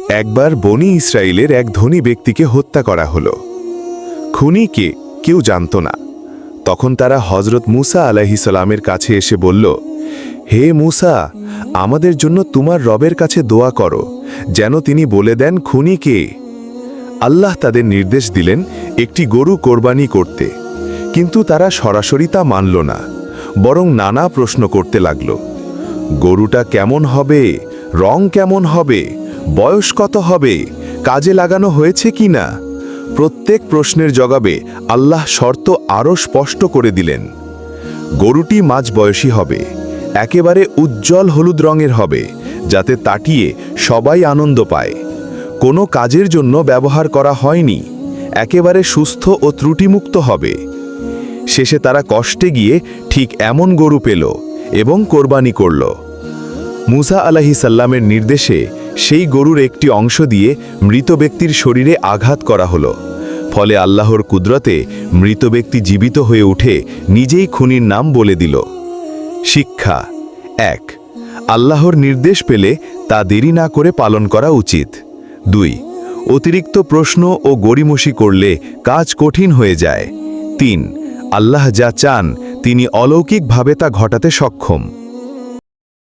একবার বনি ইসরায়েলের এক ধনী ব্যক্তিকে হত্যা করা হলো। খুনি কে কেউ জানত না। তখন তারা হজরত মুসা আলাইহিসসালামের কাছে এসে বলল, হে মুসা, আমাদের জন্য তোমার রবের কাছে দোয়া করো, যেন তিনি বলে দেন খুনি কে। আল্লাহ তাদের নির্দেশ দিলেন একটি গরু কোরবানি করতে, কিন্তু তারা সরাসরি তা মানল না, বরং নানা প্রশ্ন করতে লাগল। গরুটা কেমন হবে, রং কেমন হবে, বয়স কত হবে, কাজে লাগানো হয়েছে কি না? প্রত্যেক প্রশ্নের জবাবে আল্লাহ শর্ত আরও স্পষ্ট করে দিলেন। গরুটি মাঝবয়সী হবে, একেবারে উজ্জ্বল হলুদ রঙের হবে, যাতে তাটিয়ে সবাই আনন্দ পায়। কোনো কাজের জন্য ব্যবহার করা হয়নি, একেবারে সুস্থ ও ত্রুটিমুক্ত হবে। শেষে তারা কষ্টে গিয়ে ঠিক এমন গরু পেল এবং কোরবানি করল। মুসা আলাইহিসসালামের নির্দেশে সেই গরুর একটি অংশ দিয়ে মৃত ব্যক্তির শরীরে আঘাত করা হলো। ফলে আল্লাহর কুদরতে মৃত ব্যক্তি জীবিত হয়ে উঠে নিজেই খুনির নাম বলে দিল। শিক্ষা ১. আল্লাহর নির্দেশ পেলে তা দেরি না করে পালন করা উচিত। ২. অতিরিক্ত প্রশ্ন ও গড়িমসি করলে কাজ কঠিন হয়ে যায়। ৩. আল্লাহ যা চান তিনি অলৌকিকভাবে তা ঘটাতে সক্ষম।